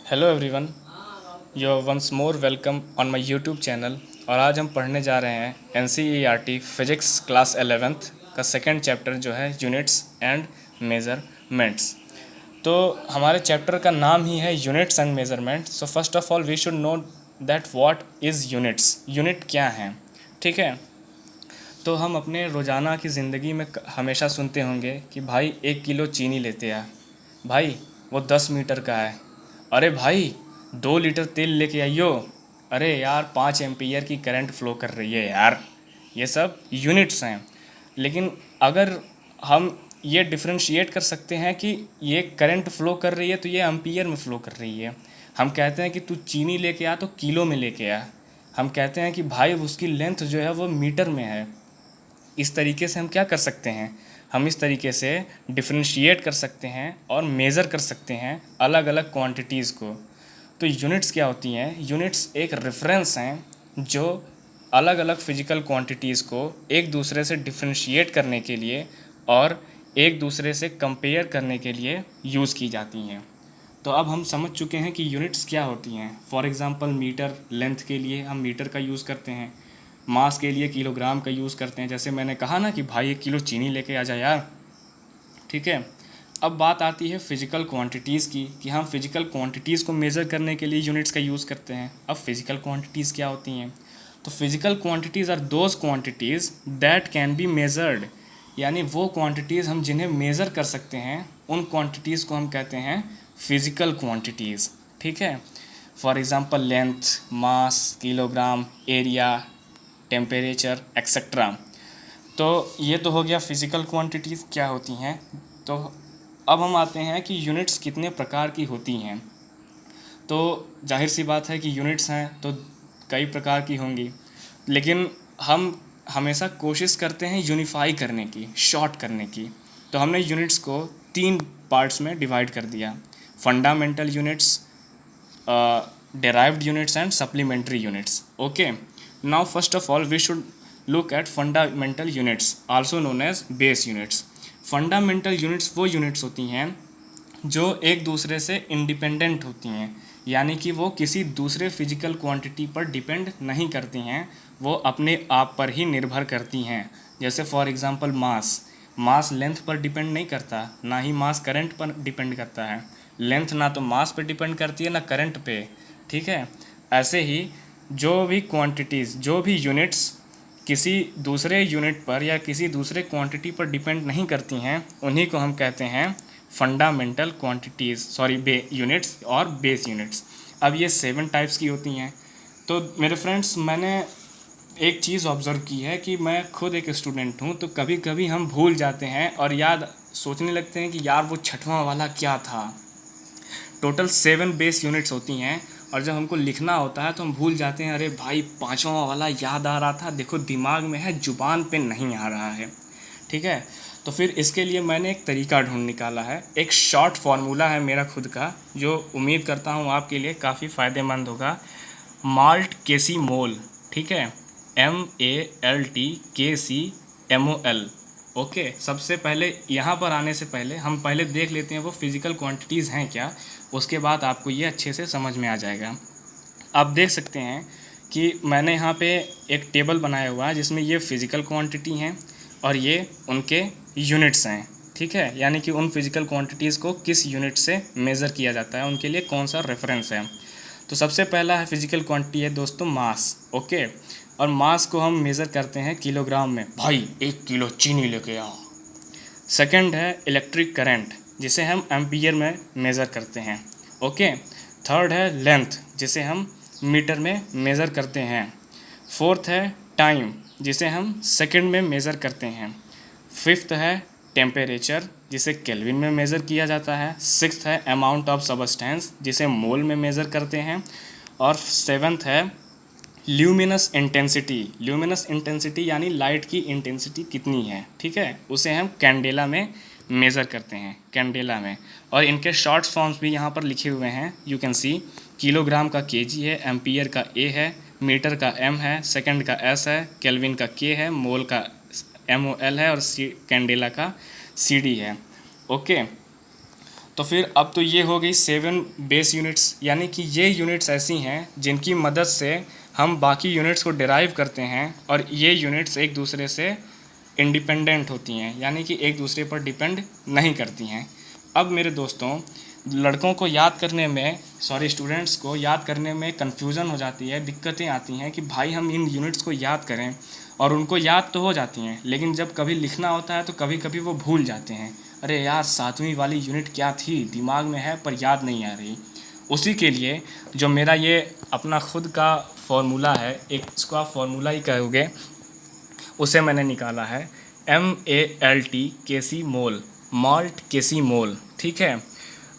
Hello everyone, you are once more welcome on my YouTube channel. और आज हम पढ़ने जा रहे हैं एनसीईआरटी फिजिक्स क्लास 11th का सेकंड चैप्टर जो है यूनिट्स एंड मेजरमेंट्स। तो हमारे चैप्टर का नाम ही है units and measurements. So first of all we should know that what is units, unit क्या हैं। ठीक है, तो हम अपने रोज़ाना की ज़िंदगी में हमेशा सुनते होंगे कि भाई 1 किलो चीनी लेते आ, भाई वो 10 मीटर का है। अरे भाई 2 लीटर तेल लेके आइयो। अरे यार 5 एम्पियर की करंट फ्लो कर रही है यार। ये सब यूनिट्स हैं। लेकिन अगर हम ये डिफ्रेंशिएट कर सकते हैं कि ये करंट फ्लो कर रही है तो ये एम्पियर में फ़्लो कर रही है। हम कहते हैं कि तू चीनी लेके आ तो किलो में लेके आ। हम कहते हैं कि भाई उसकी लेंथ जो है वो मीटर में है। इस तरीके से हम क्या कर सकते हैं, हम इस तरीके से डिफ्रेंशिएट कर सकते हैं और मेज़र कर सकते हैं अलग अलग क्वांटिटीज़ को। तो यूनिट्स क्या होती हैं? यूनिट्स एक रेफरेंस हैं जो अलग अलग फिजिकल क्वांटिटीज़ को एक दूसरे से डिफ्रेंशिएट करने के लिए और एक दूसरे से कंपेयर करने के लिए यूज़ की जाती हैं। तो अब हम समझ चुके हैं कि यूनिट्स क्या होती हैं। फॉर एग्ज़ाम्पल मीटर, लेंथ के लिए हम मीटर का यूज़ करते हैं। मास के लिए किलोग्राम का यूज़ करते हैं। जैसे मैंने कहा ना कि भाई 1 किलो चीनी लेके आ जा यार। ठीक है, अब बात आती है फ़िज़िकल क्वांटिटीज़ की कि हम फ़िज़िकल क्वांटिटीज़ को मेज़र करने के लिए यूनिट्स का यूज़ करते हैं। अब फ़िज़िकल क्वांटिटीज़ क्या होती हैं? तो physical quantities are those quantities that can be measured, यानी वो क्वांटिटीज़ हम जिन्हें मेज़र कर सकते हैं उन क्वांटिटीज़ को हम कहते हैं फ़िज़िकल क्वांटिटीज़। ठीक है, for example length, mass, kilogram, area, temperature etcetera. तो ये तो हो गया फ़िज़िकल क्वांटिटीज़ क्या होती हैं। तो अब हम आते हैं कि यूनिट्स कितने प्रकार की होती हैं। तो जाहिर सी बात है कि यूनिट्स हैं तो कई प्रकार की होंगी, लेकिन हम हमेशा कोशिश करते हैं यूनिफाई करने की, शॉर्ट करने की। तो हमने यूनिट्स को 3 पार्ट्स में डिवाइड कर दिया: fundamental units, derived units and supplementary units. Okay, now first of all we should look at fundamental units, also known as base units. Fundamental units वो यूनिट्स होती हैं जो एक दूसरे से इंडिपेंडेंट होती हैं, यानी कि वो किसी दूसरे फिजिकल क्वांटिटी पर डिपेंड नहीं करती हैं, वो अपने आप पर ही निर्भर करती हैं। जैसे for example mass, mass length पर डिपेंड नहीं करता, ना ही मास करंट पर डिपेंड करता है। लेंथ ना तो मास पे डिपेंड करती है ना करंट पे। ठीक है, ऐसे ही जो भी क्वांटिटीज़, जो भी यूनिट्स किसी दूसरे यूनिट पर या किसी दूसरे क्वांटिटी पर डिपेंड नहीं करती हैं, उन्हीं को हम कहते हैं फंडामेंटल क्वांटिटीज़, सॉरी यूनिट्स और बेस यूनिट्स। अब ये 7 टाइप्स की होती हैं। तो मेरे फ्रेंड्स, मैंने एक चीज़ ऑब्ज़र्व की है कि मैं खुद एक स्टूडेंट हूँ, तो कभी कभी हम भूल जाते हैं और याद सोचने लगते हैं कि यार वो छठवां वाला क्या था। टोटल 7 बेस यूनिट्स होती हैं और जब हमको लिखना होता है तो हम भूल जाते हैं, अरे भाई 5वां वाला याद आ रहा था, देखो दिमाग में है, ज़ुबान पे नहीं आ रहा है। ठीक है, तो फिर इसके लिए मैंने एक तरीका ढूंढ निकाला है। एक शॉर्ट फार्मूला है मेरा खुद का, जो उम्मीद करता हूँ आपके लिए काफ़ी फ़ायदेमंद होगा। माल्ट केसी मोल, ठीक है, MALT KCMOL। ओके, सबसे पहले यहाँ पर आने से पहले हम पहले देख लेते हैं वो फिज़िकल क्वांटिटीज़ हैं क्या, उसके बाद आपको ये अच्छे से समझ में आ जाएगा। आप देख सकते हैं कि मैंने यहाँ पे एक टेबल बनाया हुआ है जिसमें ये फ़िज़िकल क्वांटिटी हैं और ये उनके यूनिट्स हैं। ठीक है, यानी कि उन फिज़िकल क्वांटिटीज़ को किस यूनिट से मेज़र किया जाता है, उनके लिए कौन सा रेफरेंस है। तो सबसे पहला है फिज़िकल क्वांटिटी है दोस्तों मास। ओके, और मास को हम मेज़र करते हैं किलोग्राम में। भाई 1 किलो चीनी लेके आओ। सेकंड है इलेक्ट्रिक करंट, जिसे हम एम्पियर में मेज़र करते हैं। ओके, थर्ड है लेंथ, जिसे हम मीटर में मेज़र करते हैं। फोर्थ है टाइम, जिसे हम सेकंड में मेज़र करते हैं। फिफ्थ है टेम्परेचर, जिसे केल्विन में मेज़र किया जाता है। सिक्स्थ है अमाउंट ऑफ सबस्टेंस, जिसे मोल में मेज़र करते हैं। और सेवन्थ है ल्यूमिनस इंटेंसिटी। ल्यूमिनस इंटेंसिटी यानी लाइट की इंटेंसिटी कितनी है, ठीक है, उसे हम कैंडेला में मेज़र करते हैं, कैंडेला में। और इनके शॉर्ट फॉर्म्स भी यहाँ पर लिखे हुए हैं, यू कैन सी। किलोग्राम का केजी है, एम्पियर का ए है, मीटर का एम है, सेकंड का एस है, केल्विन का के है, मोल का MOL है और कैंडेला का CD है। ओके, तो फिर अब तो ये हो गई 7 बेस यूनिट्स, यानी कि ये यूनिट्स ऐसी हैं जिनकी मदद से हम बाकी यूनिट्स को डिराइव करते हैं, और ये यूनिट्स एक दूसरे से इंडिपेंडेंट होती हैं, यानी कि एक दूसरे पर डिपेंड नहीं करती हैं। अब मेरे दोस्तों, लड़कों को याद करने में, स्टूडेंट्स को याद करने में कन्फ्यूज़न हो जाती है, दिक्कतें आती हैं कि भाई हम इन यूनिट्स को याद करें, और उनको याद तो हो जाती हैं, लेकिन जब कभी लिखना होता है तो कभी कभी वो भूल जाते हैं। अरे यार, 7वीं वाली यूनिट क्या थी, दिमाग में है पर याद नहीं आ रही। उसी के लिए जो मेरा ये अपना खुद का फॉर्मूला है, एक इसको आप फॉर्मूला ही कहोगे, उसे मैंने निकाला है MALT केसी मोल, माल्ट केसी मोल। ठीक है,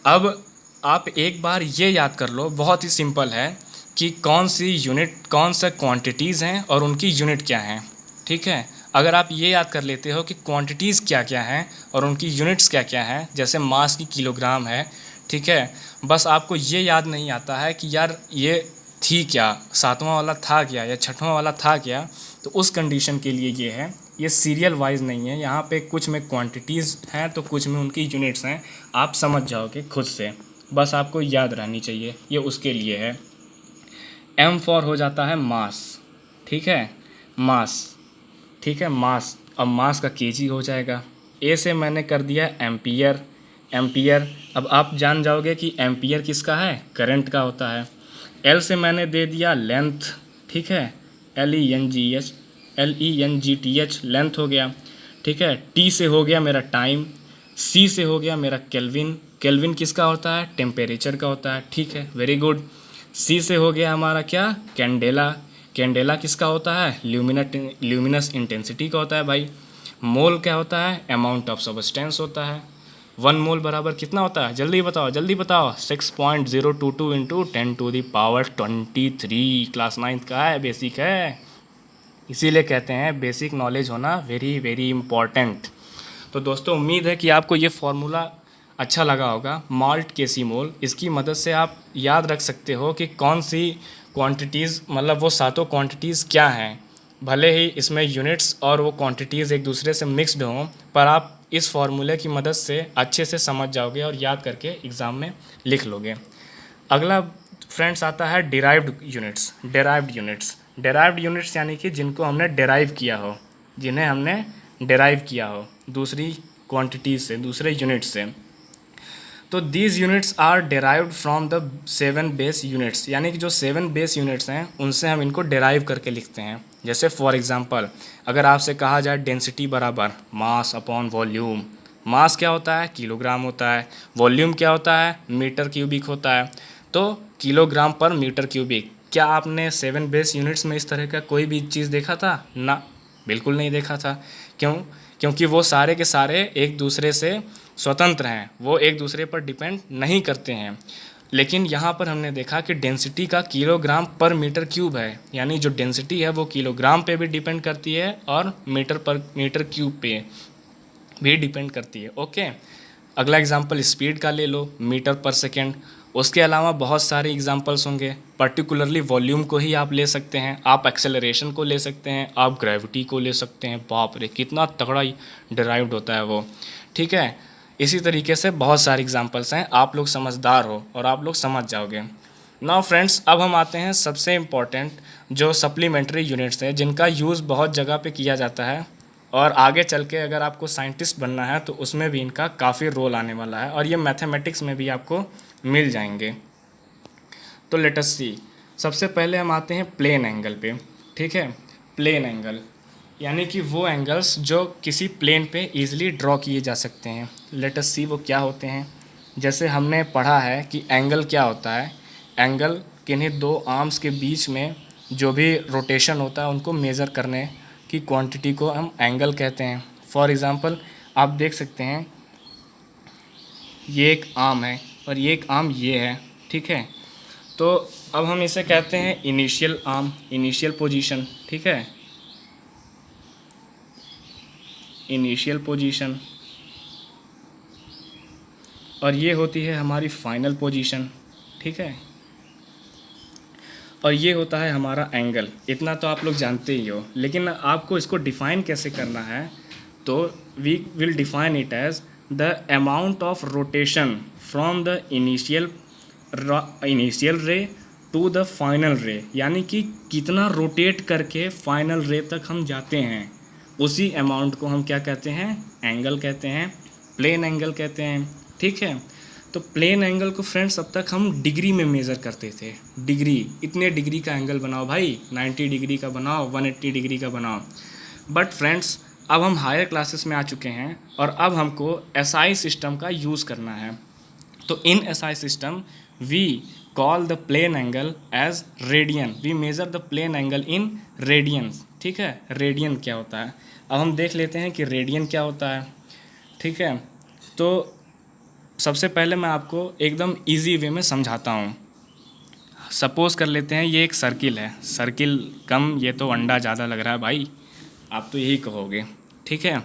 अब आप एक बार ये याद कर लो, बहुत ही सिंपल है कि कौन सी यूनिट, कौन सा क्वांटिटीज़ हैं और उनकी यूनिट क्या हैं। ठीक है, अगर आप ये याद कर लेते हो कि क्वांटिटीज़ क्या क्या हैं और उनकी यूनिट्स क्या क्या हैं, जैसे मास की किलोग्राम है, ठीक है, बस आपको ये याद नहीं आता है कि यार ये थी क्या, 7वां वाला था क्या या 6वां वाला था क्या, तो उस कंडीशन के लिए ये है। ये सीरियल वाइज नहीं है, यहाँ पे कुछ में क्वांटिटीज़ हैं तो कुछ में उनकी यूनिट्स हैं, आप समझ जाओगे खुद से, बस आपको याद रहनी चाहिए, ये उसके लिए है। M फॉर हो जाता है मास, ठीक है, मास, ठीक है, मास। अब मास का केजी हो जाएगा। A से मैंने कर दिया एम्पियर, एम्पियर। अब आप जान जाओगे कि एम्पियर किसका है, करंट का होता है। L से मैंने दे दिया लेंथ, ठीक है, LENGTH, लेंथ हो गया। ठीक है, T से हो गया मेरा टाइम, C से हो गया मेरा केल्विन, केल्विन किसका होता है, टेम्परेचर का होता है। ठीक है, वेरी गुड। C से हो गया हमारा क्या, कैंडेला, कैंडेला किसका होता है, ल्यूमिनस इंटेंसिटी का होता है भाई। मोल क्या होता है, अमाउंट ऑफ सब्सटेंस होता है। 1 मोल बराबर कितना होता है, जल्दी बताओ जल्दी बताओ, 6.022 इंटू 10⁻23। क्लास 9th का है, बेसिक है, इसीलिए कहते हैं बेसिक नॉलेज होना वेरी वेरी इम्पॉर्टेंट। तो दोस्तों, उम्मीद है कि आपको ये फार्मूला अच्छा लगा होगा, माल्ट केसी मोल। इसकी मदद से आप याद रख सकते हो कि कौन सी क्वांटिटीज़, मतलब वो सातों क्वांटिटीज़ क्या हैं। भले ही इसमें यूनिट्स और वो क्वांटिटीज़ एक दूसरे से मिक्स्ड हों, पर आप इस फार्मूले की मदद से अच्छे से समझ जाओगे और याद करके एग्ज़ाम में लिख लोगे। अगला फ्रेंड्स आता है derived units. Derived units, derived units यानी कि जिनको हमने डिराइव किया हो, जिन्हें हमने डिराइव किया हो दूसरी क्वांटिटीज से, दूसरे यूनिट से। तो these units are derived from the 7 base units, यानी कि जो 7 बेस यूनिट्स हैं उनसे हम इनको डिराइव करके लिखते हैं। जैसे फॉर एग्जांपल, अगर आपसे कहा जाए डेंसिटी बराबर मास अपॉन वॉल्यूम, मास क्या होता है, किलोग्राम होता है, वॉल्यूम क्या होता है, मीटर क्यूबिक होता है, तो किलोग्राम पर मीटर क्यूबिक। क्या आपने 7 बेस यूनिट्स में इस तरह का कोई भी चीज़ देखा था ना, बिल्कुल नहीं देखा था। क्यों, क्योंकि वो सारे के सारे एक दूसरे से स्वतंत्र हैं, वो एक दूसरे पर डिपेंड नहीं करते हैं। लेकिन यहाँ पर हमने देखा कि डेंसिटी का किलोग्राम पर मीटर क्यूब है, यानी जो डेंसिटी है वो किलोग्राम पे भी डिपेंड करती है और मीटर पर मीटर क्यूब पे भी डिपेंड करती है। ओके, अगला एग्जांपल स्पीड का ले लो, मीटर पर सेकेंड। उसके अलावा बहुत सारे एग्जांपल्स होंगे, पर्टिकुलरली वॉल्यूम को ही आप ले सकते हैं, आप एक्सेलरेशन को ले सकते हैं, आप ग्रेविटी को ले सकते हैं। बाप रे, कितना तगड़ा डिराइव्ड होता है वो। ठीक है, इसी तरीके से बहुत सारे एग्जांपल्स हैं, आप लोग समझदार हो और आप लोग समझ जाओगे। नाउ फ्रेंड्स, अब हम आते हैं सबसे इम्पॉर्टेंट जो सप्लीमेंट्री यूनिट्स हैं, जिनका यूज़ बहुत जगह पे किया जाता है, और आगे चल के अगर आपको साइंटिस्ट बनना है तो उसमें भी इनका काफ़ी रोल आने वाला है, और ये मैथमेटिक्स में भी आपको मिल जाएंगे। तो लेट अस सी, सबसे पहले हम आते हैं प्लेन एंगल पे। ठीक है, प्लेन एंगल यानी कि वो एंगल्स जो किसी प्लेन पे इजीली ड्रॉ किए जा सकते हैं। लेट अस सी वो क्या होते हैं। जैसे हमने पढ़ा है कि एंगल क्या होता है, एंगल किन्हीं दो आर्म्स के बीच में जो भी रोटेशन होता है उनको मेज़र करने की क्वांटिटी को हम एंगल कहते हैं। फॉर एग्ज़ाम्पल, आप देख सकते हैं ये एक आर्म है और ये एक आर्म ये है। ठीक है, तो अब हम इसे कहते हैं इनिशियल आर्म, इनिशियल पोजीशन। ठीक है, इनिशियल पोजीशन, और ये होती है हमारी फाइनल पोजीशन। ठीक है, और ये होता है हमारा एंगल। इतना तो आप लोग जानते ही हो, लेकिन आपको इसको डिफ़ाइन कैसे करना है, तो we will define it as the amount of rotation from the initial ray to the final ray, यानी कि कितना रोटेट करके फाइनल रे तक हम जाते हैं, उसी अमाउंट को हम क्या कहते हैं, एंगल कहते हैं, प्लेन एंगल कहते हैं। ठीक है, तो प्लेन एंगल को फ्रेंड्स अब तक हम डिग्री में मेज़र करते थे। डिग्री, इतने डिग्री का एंगल बनाओ भाई, 90 डिग्री का बनाओ, 180 डिग्री का बनाओ। बट फ्रेंड्स अब हम हायर क्लासेस में आ चुके हैं और अब हमको एसआई सिस्टम का यूज़ करना है। तो in SI system we call the plane angle as radian, we measure the plane angle in radians. ठीक है, रेडियन क्या होता है, अब हम देख लेते हैं कि रेडियन क्या होता है। ठीक है, तो सबसे पहले मैं आपको एकदम इजी वे में समझाता हूँ। सपोज़ कर लेते हैं ये एक सर्किल है, सर्किल कम ये तो अंडा ज़्यादा लग रहा है भाई, आप तो यही कहोगे। ठीक है,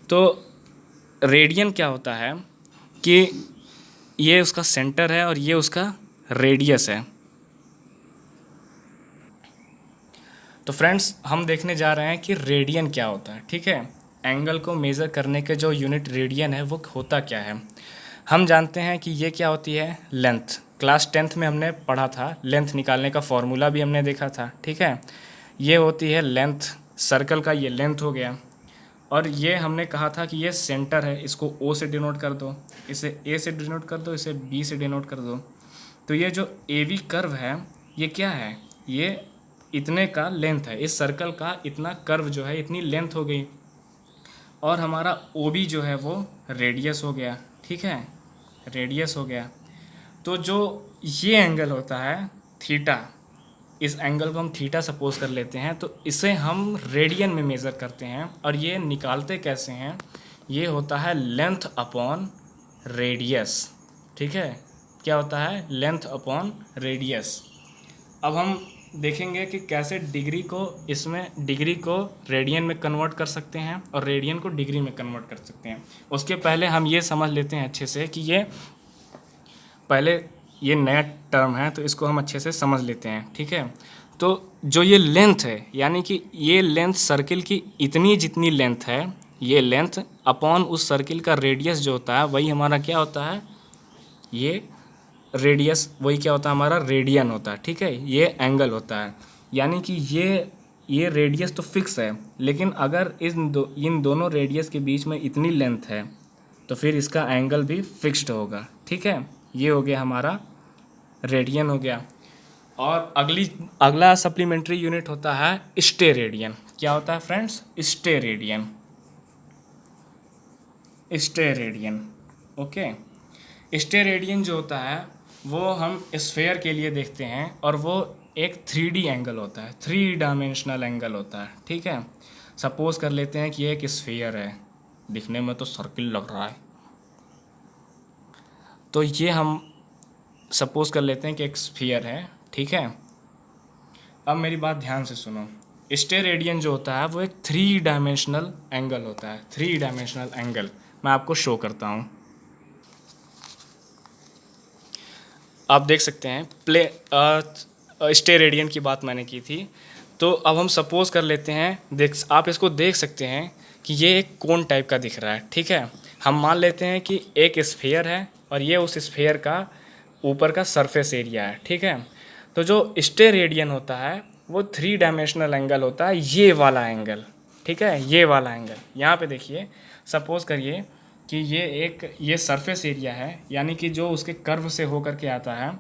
तो रेडियन क्या होता है कि ये उसका सेंटर है और ये उसका रेडियस है। तो फ्रेंड्स हम देखने जा रहे हैं कि रेडियन क्या होता है। ठीक है, एंगल को मेज़र करने के जो यूनिट रेडियन है वो होता क्या है। हम जानते हैं कि ये क्या होती है, लेंथ। क्लास 10th में हमने पढ़ा था, लेंथ निकालने का फॉर्मूला भी हमने देखा था। ठीक है, ये होती है लेंथ, सर्कल का ये लेंथ हो गया। और ये हमने कहा था कि ये सेंटर है, इसको ओ से डिनोट कर दो, इसे ए से डिनोट कर दो, इसे बी से डिनोट कर दो। तो ये जो ए वी कर्व है ये क्या है, ये इतने का लेंथ है, इस सर्कल का इतना कर्व जो है, इतनी लेंथ हो गई। और हमारा ओ बी जो है वो रेडियस हो गया। ठीक है, रेडियस हो गया। तो जो ये एंगल होता है थीटा, इस एंगल को हम थीटा सपोज कर लेते हैं, तो इसे हम रेडियन में मेज़र करते हैं। और ये निकालते कैसे हैं, ये होता है लेंथ अपॉन रेडियस। ठीक है, क्या होता है, लेंथ अपॉन रेडियस। अब हम देखेंगे कि कैसे डिग्री को, इसमें डिग्री को रेडियन में कन्वर्ट कर सकते हैं और रेडियन को डिग्री में कन्वर्ट कर सकते हैं। उसके पहले हम ये समझ लेते हैं अच्छे से कि ये पहले ये नया टर्म है तो इसको हम अच्छे से समझ लेते हैं। ठीक है, तो जो ये लेंथ है, यानी कि ये लेंथ सर्किल की इतनी जितनी लेंथ है, ये लेंथ अपॉन उस सर्किल का रेडियस जो होता है वही हमारा क्या होता है, ये रेडियस वही क्या होता है, हमारा रेडियन होता है। ठीक है, ये एंगल होता है। यानी कि ये रेडियस तो फिक्स है, लेकिन अगर इन दोनों रेडियस के बीच में इतनी लेंथ है तो फिर इसका एंगल भी फिक्स्ड होगा। ठीक है, ये हो गया हमारा रेडियन हो गया। और अगला सप्लीमेंट्री यूनिट होता है स्टेरेडियन। क्या होता है friends, steradian, steradian. Okay, steradian जो होता है वो हम स्फेयर के लिए देखते हैं और वो एक 3D एंगल होता है, 3 डायमेंशनल एंगल होता है। ठीक है, सपोज कर लेते हैं कि एक स्फेयर है, दिखने में तो सर्किल लग रहा है, तो ये हम सपोज कर लेते हैं कि एक स्फीयर है। ठीक है, अब मेरी बात ध्यान से सुनो। स्टेरेडियन जो होता है वो एक 3 डायमेंशनल एंगल होता है, 3 डायमेंशनल एंगल। मैं आपको शो करता हूँ, आप देख सकते हैं। स्टेरेडियन की बात मैंने की थी, तो अब हम सपोज कर लेते हैं, आप इसको देख सकते हैं कि ये एक कोन टाइप का दिख रहा है। ठीक है, हम मान लेते हैं कि एक स्फीयर है और ये उस स्फीयर का ऊपर का सरफेस एरिया है। ठीक है, तो जो स्टेरेडियन होता है वो 3 डायमेंशनल एंगल होता है, ये वाला एंगल। ठीक है, ये वाला एंगल, यहाँ पे देखिए, सपोज करिए कि ये सरफेस एरिया है, यानी कि जो उसके कर्व से होकर के आता है।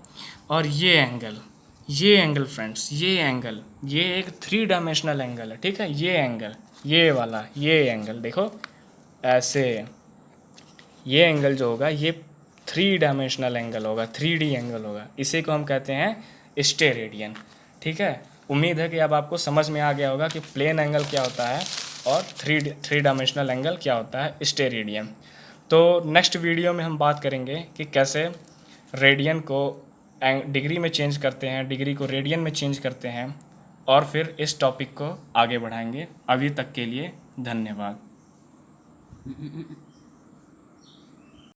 और ये एंगल फ्रेंड्स, ये एक 3 डायमेंशनल एंगल है। ठीक है, ये एंगल, ये वाला, ये एंगल देखो ऐसे, ये एंगल जो होगा ये 3 डायमेंशनल एंगल होगा, 3D एंगल होगा, इसी को हम कहते हैं स्टेरेडियन। ठीक है, उम्मीद है कि अब आपको समझ में आ गया होगा कि प्लेन एंगल क्या होता है और 3 डायमेंशनल एंगल क्या होता है, स्टेरेडियन। तो नेक्स्ट वीडियो में हम बात करेंगे कि कैसे रेडियन को डिग्री में चेंज करते हैं, डिग्री को रेडियन में चेंज करते हैं, और फिर इस टॉपिक को आगे बढ़ाएंगे। अभी तक के लिए धन्यवाद।